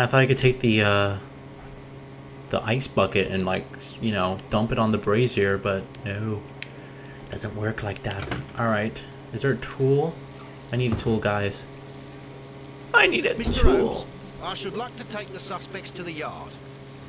man, I thought I could take the ice bucket and, like, you know, dump it on the brazier, but no. Doesn't work like that. Alright. Is there a tool? I need a tool, guys. I need a Mr. tool. Holmes, I should like to take the suspects to the yard.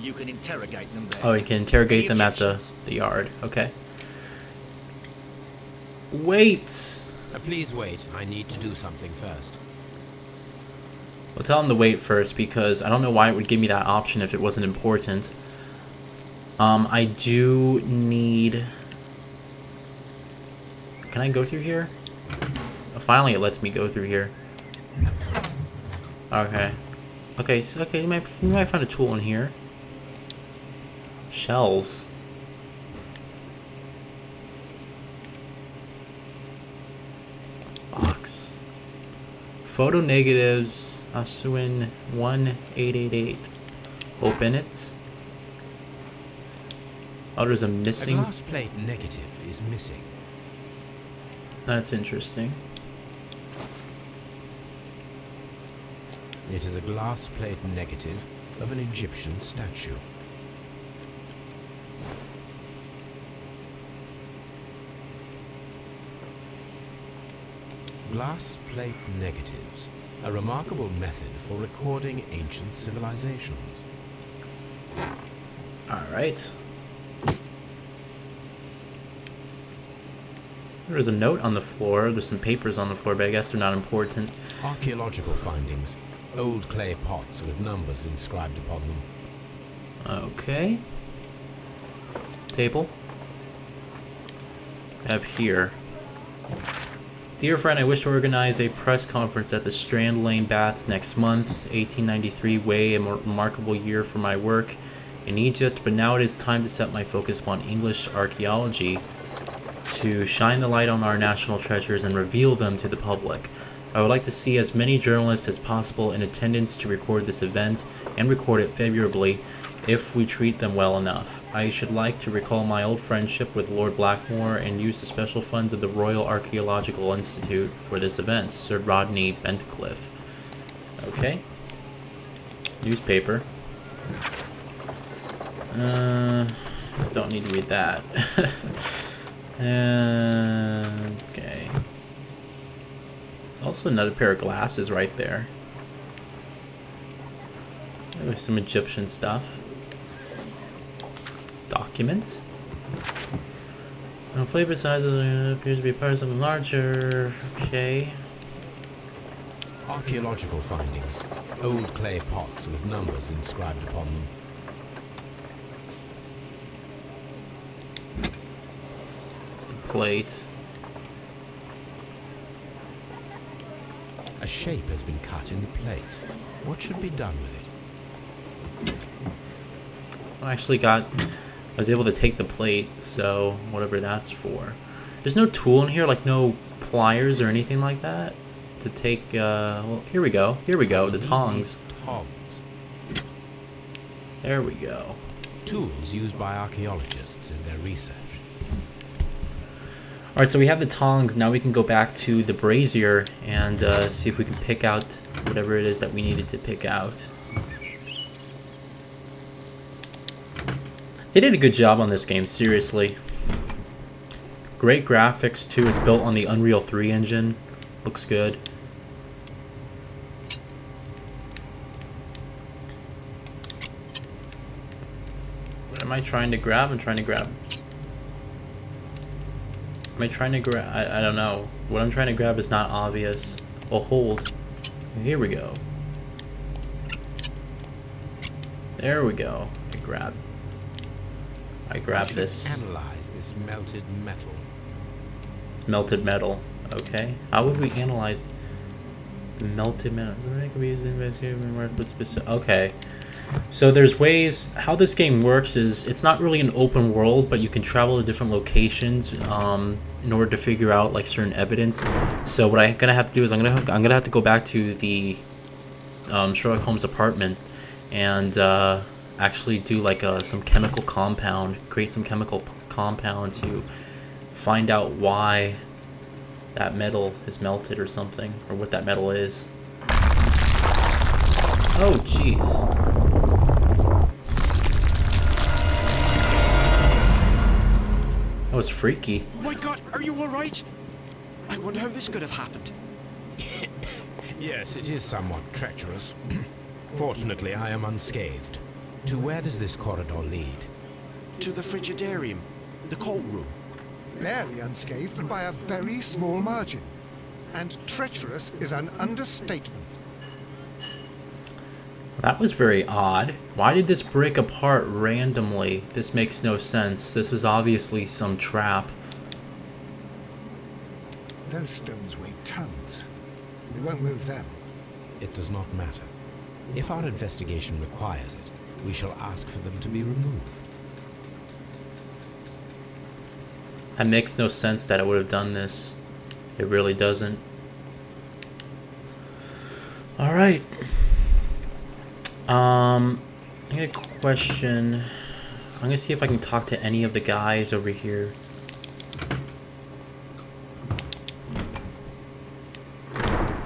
You can interrogate them there. Oh, you can interrogate Any them at the objections? yard. Okay. Wait! Please wait. I need to do something first. We'll tell him to wait first because I don't know why it would give me that option if it wasn't important. I do need... Can I go through here? Oh, finally, it lets me go through here. Okay. Okay, so you might find a tool in here. Shelves. Box. Photo negatives. Asuin 1888. Open it. Oh, there's a missing. A glass plate negative is missing. That's interesting. It is a glass plate negative of an Egyptian statue. Glass plate negatives, a remarkable method for recording ancient civilizations. Alright. There's a note on the floor. There's some papers on the floor, but I guess they're not important. Archaeological findings. Old clay pots with numbers inscribed upon them. Okay. Table. I have here. Dear friend, I wish to organize a press conference at the Strand Lane Baths next month. 1893, way a remarkable year for my work in Egypt, but now it is time to set my focus upon English archaeology, to shine the light on our national treasures and reveal them to the public. I would like to see as many journalists as possible in attendance to record this event and record it favorably if we treat them well enough. I should like to recall my old friendship with Lord Blackmore and use the special funds of the Royal Archaeological Institute for this event. Sir Rodney Bentcliffe. Okay. Newspaper. Don't need to read that. Okay. There's also another pair of glasses right there. There's some Egyptian stuff. Documents. Flavor size appears to be part of something larger. Okay. Archaeological findings. Old clay pots with numbers inscribed upon them. Plate. A shape has been cut in the plate. What should be done with it? I actually got... I was able to take the plate, so whatever that's for. There's no tool in here, like no pliers or anything like that to take... well, here we go. Here we go. The tongs. Tongs. There we go. Tools used by archaeologists in their research. Alright, so we have the tongs. Now we can go back to the brazier and see if we can pick out whatever it is that we needed to pick out. They did a good job on this game, seriously. Great graphics, too. It's built on the Unreal 3 engine. Looks good. What am I trying to grab? I'm trying to grab... Am I trying to grab? I don't know. What I'm trying to grab is not obvious. Oh, hold. Here we go. There we go. I grab this. Analyze this melted metal. It's melted metal. Okay. How would we analyze the melted metal? Something could be used to investigate with specific. Okay. So there's ways. How this game works is it's not really an open world, but you can travel to different locations in order to figure out like certain evidence. So what I'm gonna have to do is I'm gonna have to go back to the Sherlock Holmes apartment and actually do like some chemical compound, create some chemical compound to find out why that metal is melted or something, or what that metal is. Oh, jeez. That was freaky. Oh my god, are you alright? I wonder how this could have happened. Yes, it is somewhat treacherous. Fortunately, I am unscathed. To where does this corridor lead? To the frigidarium, the cold room. Barely unscathed by a very small margin. And treacherous is an understatement. That was very odd. Why did this break apart randomly? This makes no sense. This was obviously some trap. Those stones weigh tons. We won't move them. It does not matter. If our investigation requires it, we shall ask for them to be removed. That makes no sense that it would have done this. It really doesn't. Alright. I got a question. I'm gonna see if I can talk to any of the guys over here.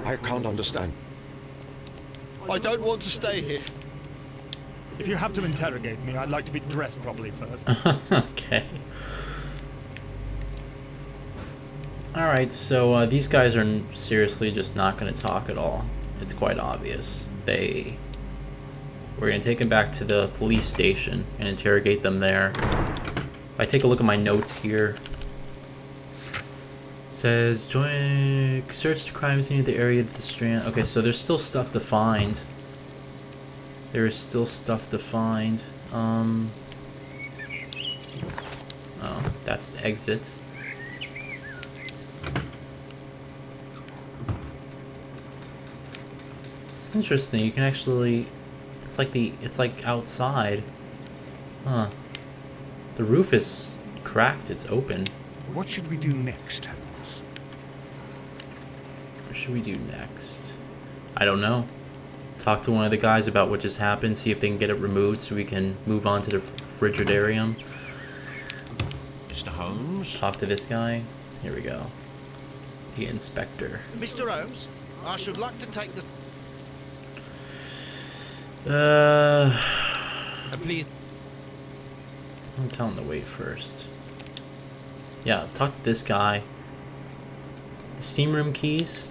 I can't understand. I don't want to stay here. If you have to interrogate me, I'd like to be dressed properly first. Okay. Alright, so these guys are seriously just not going to talk at all. It's quite obvious. We're going to take them back to the police station and interrogate them there. If I take a look at my notes here, it says, search the crime scene at the area of the Strand. Okay, so there's still stuff to find. There is still stuff to find. Oh, that's the exit. It's interesting. You can actually, it's like outside. Huh. The roof is cracked. It's open. What should we do next, Holmes? What should we do next? I don't know. Talk to one of the guys about what just happened, see if they can get it removed so we can move on to the frigidarium. Mr. Holmes? Talk to this guy. Here we go. The inspector. Mr. Holmes, I should like to take the... Please. I'm telling him to wait first. Yeah, talk to this guy. The steam room keys?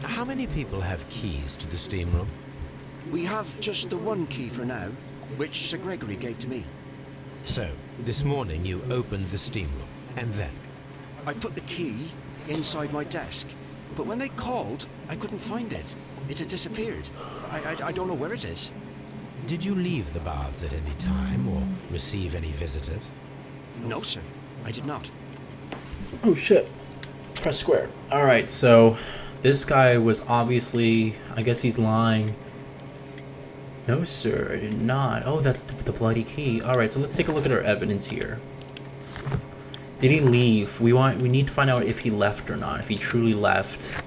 How many people have keys to the steam room? We have just the one key for now, which Sir Gregory gave to me. So, this morning you opened the steam room, and then? I put the key inside my desk, but when they called, I couldn't find it. It had disappeared. I don't know where it is. Did you leave the baths at any time, or receive any visitors? No, sir. I did not. Oh shit. Press square. Alright, so this guy was obviously, I guess he's lying. No sir, I did not. Oh, that's the bloody key. Alright, so let's take a look at our evidence here. Did he leave? We need to find out if he left or not, if he truly left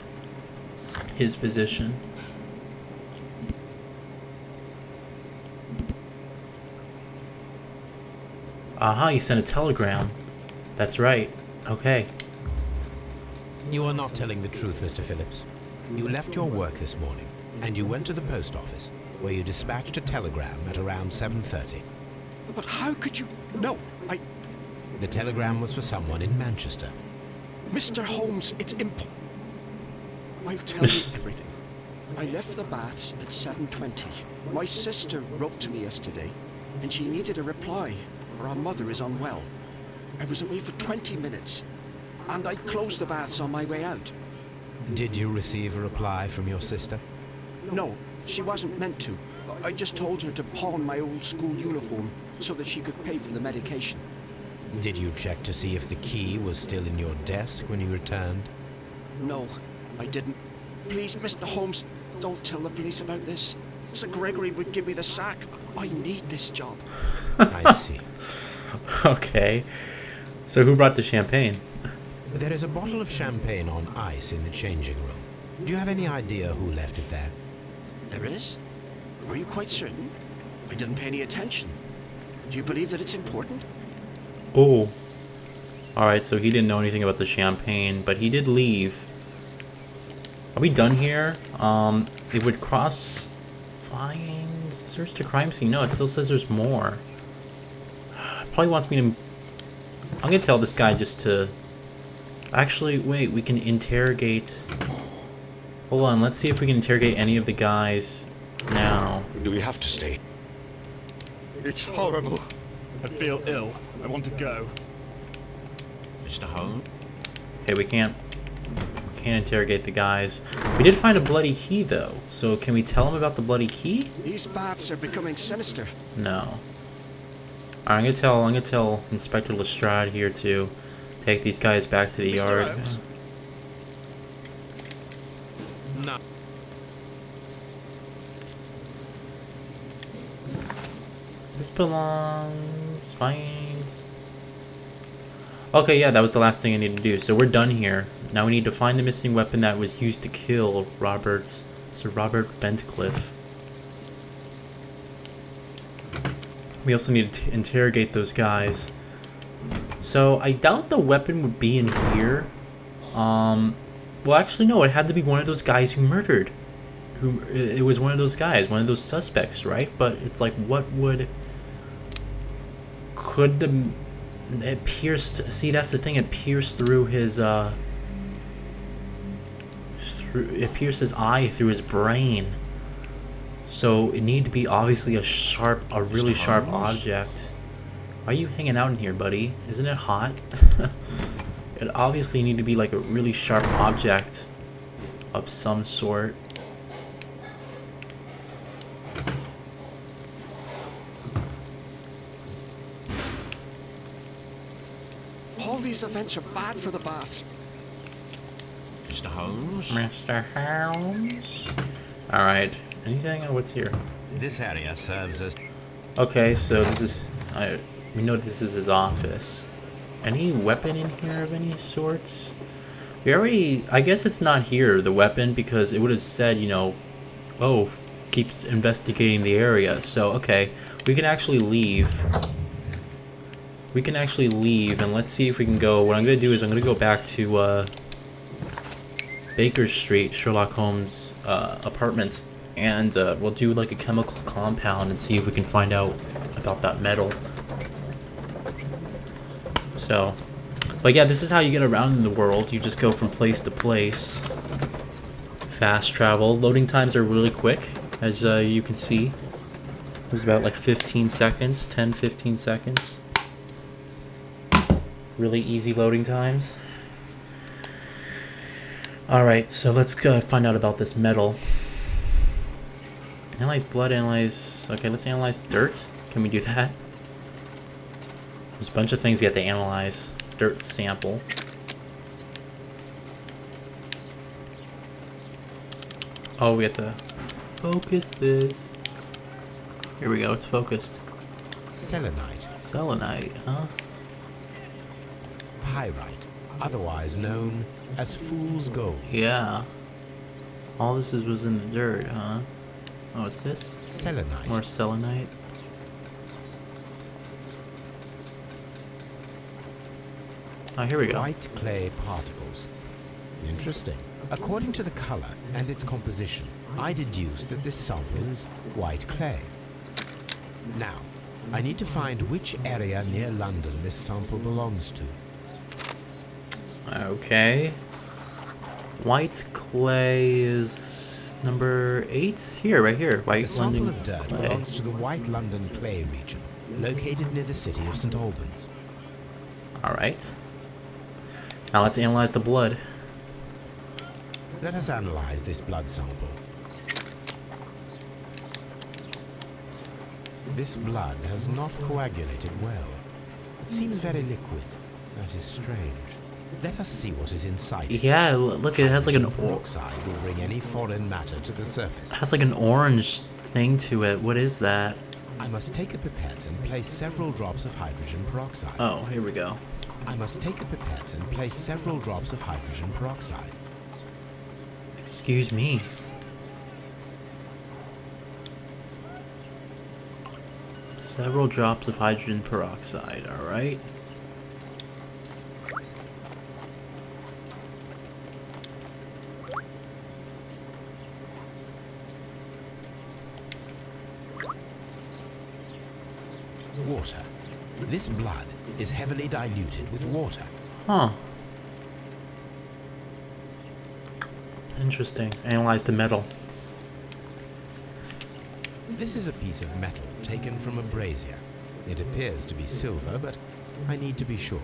his position. Aha, you sent a telegram. That's right. Okay. You are not telling the truth, Mr. Phillips. You left your work this morning, and you went to the post office, where you dispatched a telegram at around 7:30. But how could you... No, The telegram was for someone in Manchester. Mr. Holmes, it's I'll tell you everything. I left the baths at 7:20. My sister wrote to me yesterday, and she needed a reply, or our mother is unwell. I was away for 20 minutes, and I closed the baths on my way out. Did you receive a reply from your sister? No, she wasn't meant to. I just told her to pawn my old school uniform so that she could pay for the medication. Did you check to see if the key was still in your desk when you returned? No, I didn't. Please, Mr. Holmes, don't tell the police about this. Sir Gregory would give me the sack. I need this job. I see. Okay. So who brought the champagne? There is a bottle of champagne on ice in the changing room. Do you have any idea who left it there? There is? Are you quite certain? I didn't pay any attention. Do you believe that it's important? Oh. Alright, so he didn't know anything about the champagne, but he did leave. Are we done here? It would cross Find... Search the crime scene. No, it still says there's more. Probably wants me to... I'm gonna tell this guy just to... Actually, wait, we can interrogate... Hold on, let's see if we can interrogate any of the guys now. Do we have to stay? It's horrible. I feel ill. I want to go. Mr. Holmes? Okay, we can't interrogate the guys. We did find a bloody key, though. So can we tell him about the bloody key? These baths are becoming sinister. No. Alright, I'm gonna tell Inspector Lestrade here to take these guys back to the yard. Holmes? No. This belongs... Find... Okay, yeah, that was the last thing I need to do. So we're done here. Now we need to find the missing weapon that was used to kill Sir Robert Bentcliffe. We also need to interrogate those guys. So I doubt the weapon would be in here. Well, actually, no. It had to be one of those guys who murdered. It was one of those guys, one of those suspects, right? But it's like, what would... Could the... It pierced... See, that's the thing. It pierced through his, It pierced his eye through his brain. So it needed to be obviously a really sharp object. Why are you hanging out in here, buddy? Isn't it hot? It obviously need to be like a really sharp object of some sort. All these events are bad for the baths. Mr. Holmes? Mr. Holmes? Alright. Anything? Oh, what's here? This area serves as... Okay, so this is... we know this is his office. Any weapon in here of any sorts? We already... I guess it's not here, the weapon, because it would have said, you know... Oh, keeps investigating the area. So, okay. We can actually leave. We can actually leave, and let's see if we can go... What I'm going to do is I'm going to go back to, Baker Street, Sherlock Holmes' apartment. And we'll do like a chemical compound and see if we can find out about that metal. So, but yeah, this is how you get around in the world. You just go from place to place. Fast travel. Loading times are really quick, as you can see. It was about like 15 seconds, 10-15 seconds. Really easy loading times. Alright, so let's find out about this metal. Analyze blood, analyze... Okay, let's analyze dirt. Can we do that? There's a bunch of things we have to analyze. Dirt sample. Oh, we have to focus this. Here we go, it's focused. Selenite. Selenite, huh? Pyrite, otherwise known as fool's gold. Yeah. All this was in the dirt, huh? Oh, what's this? Selenite. More selenite. Oh, here we go. White clay particles. Interesting. According to the color and its composition, I deduce that this sample is white clay. Now, I need to find which area near London this sample belongs to. Okay. White clay is number 8? Here, right here. White The sample London of dirt clay. belongs to the White London clay region, located near the city of St. Albans. Alright. Now let's analyze the blood. Let us analyze this blood sample. This blood has not coagulated well. It seems very liquid. That is strange. Let us see what is inside it. Yeah, look, it has like an peroxide will bring any foreign matter to the surface. it has like an orange thing to it. What is that? I must take a pipette and place several drops of hydrogen peroxide. Oh, here we go. I must take a pipette and place several drops of hydrogen peroxide. Excuse me. Several drops of hydrogen peroxide, alright. Water. This blood is heavily diluted with water. Huh. Interesting. Analyze the metal. This is a piece of metal taken from a brazier. It appears to be silver, but I need to be sure.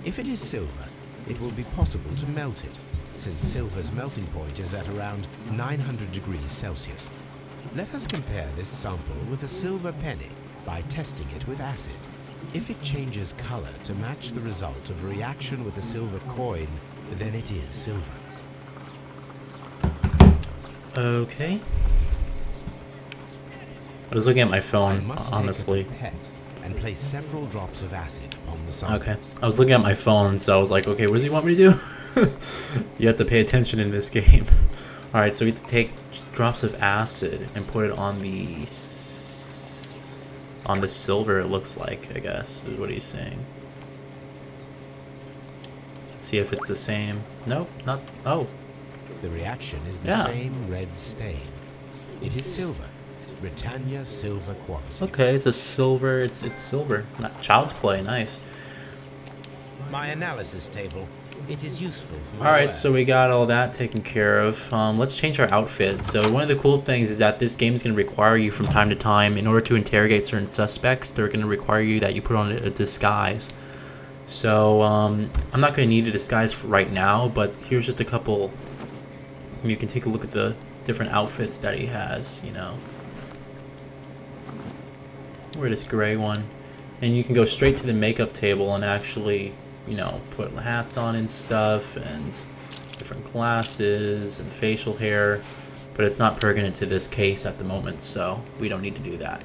If it is silver, it will be possible to melt it, since silver's melting point is at around 900 degrees Celsius. Let us compare this sample with a silver penny by testing it with acid. If it changes color to match the result of a reaction with a silver coin, then it is silver. Okay. I was looking at my phone, honestly. Take a pipette and place several drops of acid on the samples. Okay. I was looking at my phone, so I was like, okay, what does he want me to do? You have to pay attention in this game. Alright, so we have to take drops of acid and put it on the silver, it looks like, I guess, is what he's saying. See if it's the same. Nope, not. Oh. The reaction is the same red stain. It is silver. Britannia silver quality. Okay, it's a silver. It's silver. Not child's play. Nice. My analysis table. It is useful for all right, so we got all that taken care of. Let's change our outfit. So one of the cool things is that this game is going to require you from time to time, in order to interrogate certain suspects, they're going to require you that you put on a disguise. So I'm not going to need a disguise for right now, but here's just a couple. You can take a look at the different outfits that he has, you know. Wear this gray one. And you can go straight to the makeup table and actually, you know, put hats on and stuff, and different glasses and facial hair. But it's not pertinent to this case at the moment, so we don't need to do that.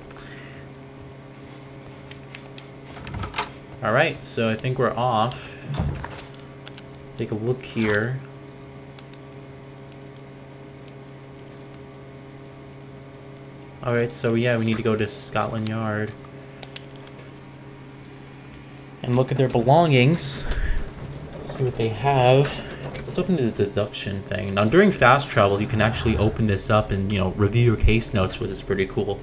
Alright, so I think we're off. Take a look here. Alright, so yeah, we need to go to Scotland Yard and look at their belongings. See what they have. Let's open the deduction thing. Now, during fast travel, you can actually open this up and, you know, review your case notes, which is pretty cool.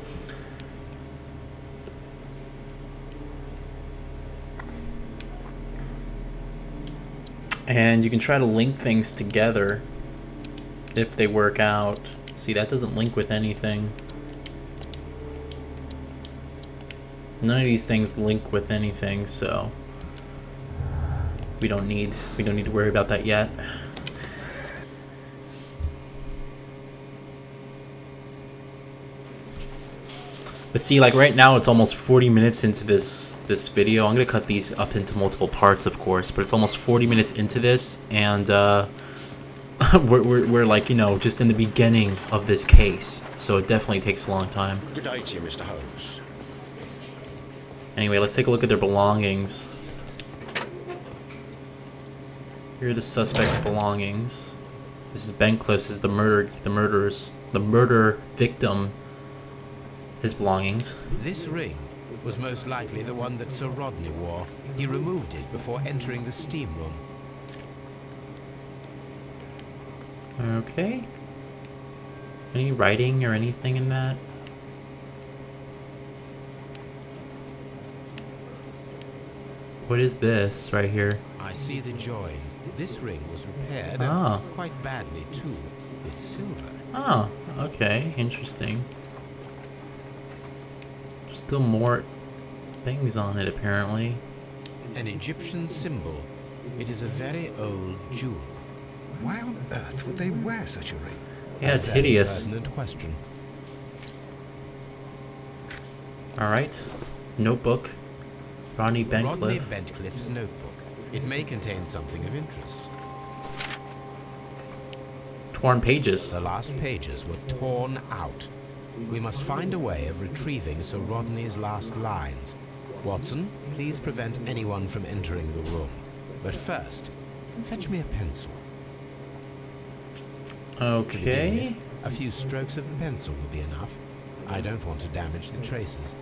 And you can try to link things together if they work out. See, that doesn't link with anything. None of these things link with anything, so we don't need to worry about that yet. But see, like right now it's almost 40 minutes into this video. I'm gonna cut these up into multiple parts, of course, but it's almost 40 minutes into this, and we're like, you know, just in the beginning of this case, so it definitely takes a long time. Good day to you, Mr. Holmes. Anyway, let's take a look at their belongings. Here are the suspect's belongings. This is Bencliff's, is the murder victim, his belongings. This ring was most likely the one that Sir Rodney wore. He removed it before entering the steam room. Okay. Any writing or anything in that? What is this right here? I see the join. This ring was repaired, Ah. and quite badly too, with silver. Oh, okay, interesting. Still more things on it, apparently. An Egyptian symbol. It is a very old jewel. Why on earth would they wear such a ring? Yeah, it's A very hideous. pertinent question. Alright. Notebook. Rodney Rodney Bencliff. Bencliff's notebook. It may contain something of interest. Torn pages. The last pages were torn out. We must find a way of retrieving Sir Rodney's last lines. Watson, please prevent anyone from entering the room. But first, fetch me a pencil. To begin Okay. with, a few strokes of the pencil will be enough. I don't want to damage the traces.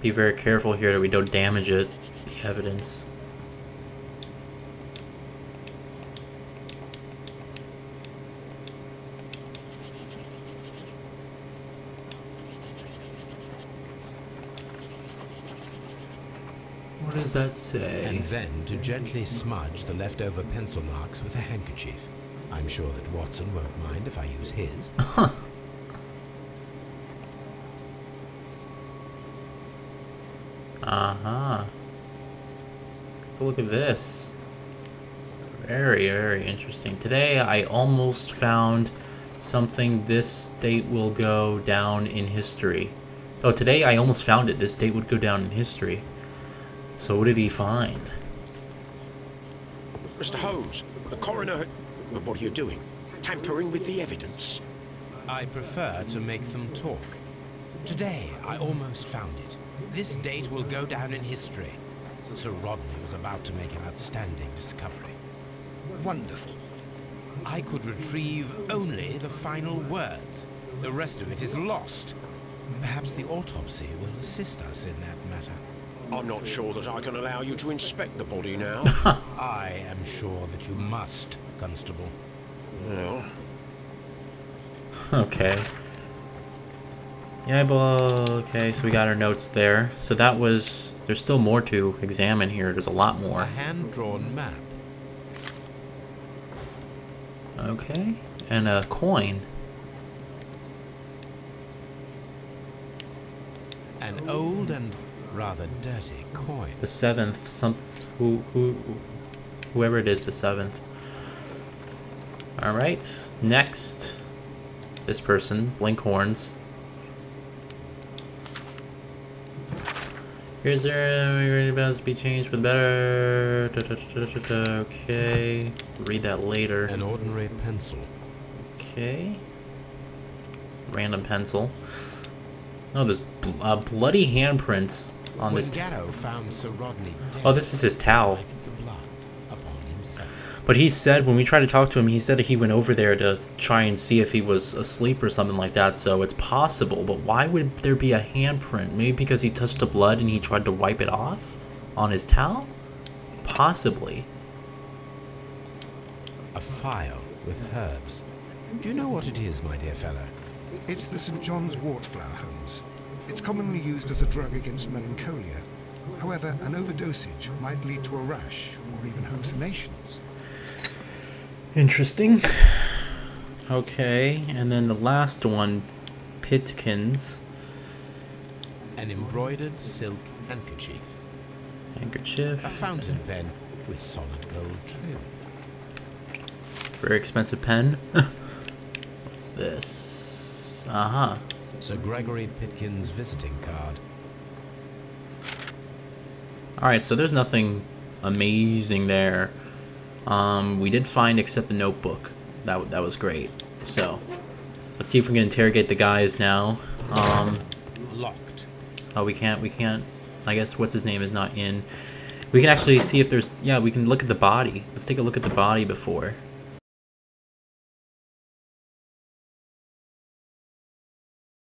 Be very careful here that we don't damage it, the evidence. does that say? And then to gently smudge the leftover pencil marks with a handkerchief. I'm sure that Watson won't mind if I use his. Uh-huh. Look at this. Very, very interesting. Today I almost found something. This date will go down in history. Oh, today I almost found it. This date would go down in history. So what did he find? Mr. Holmes, the coroner... What are you doing? Tampering with the evidence? I prefer to make them talk. Today, I almost found it. This date will go down in history. Sir Rodney was about to make an outstanding discovery. Wonderful. I could retrieve only the final words. The rest of it is lost. Perhaps the autopsy will assist us in that matter. I'm not sure that I can allow you to inspect the body now. I am sure that you must, Constable. Well... Okay. Yeah, well, okay, so we got our notes there. So that was... There's still more to examine here. There's a lot more. A hand-drawn map. Okay. And a coin. An old and rather dirty coin. The 7th, whoever it is, the 7th. Alright, next. This person, Blinkhorns. Here's there about to be changed for the better. Okay. Read that later. An ordinary pencil. Okay. Random pencil. Oh, there's a bloody handprint on this. When Garrow found Sir Rodney dead, Oh, this is his towel. the blood upon himself. But he said, when we tried to talk to him, he said that he went over there to try and see if he was asleep or something like that, so it's possible. But why would there be a handprint? Maybe because he touched the blood and he tried to wipe it off on his towel? Possibly. A phial with herbs. Do you know what it is, my dear fellow? It's the St. John's wort flower, Holmes. It's commonly used as a drug against melancholia. However, an overdosage might lead to a rash or even hallucinations. Interesting. Okay, and then the last one, Pitkins. An embroidered silk handkerchief. Handkerchief. A fountain pen with solid gold trim. Very expensive pen. What's this? Uh-huh. Sir Gregory Pitkin's visiting card. Alright, so there's nothing amazing there. We did find except the notebook. That was great. So, let's see if we can interrogate the guys now. Locked. Oh, we can't. I guess what's his name is not in. We can actually see if there's... Yeah, we can look at the body. Let's take a look at the body before.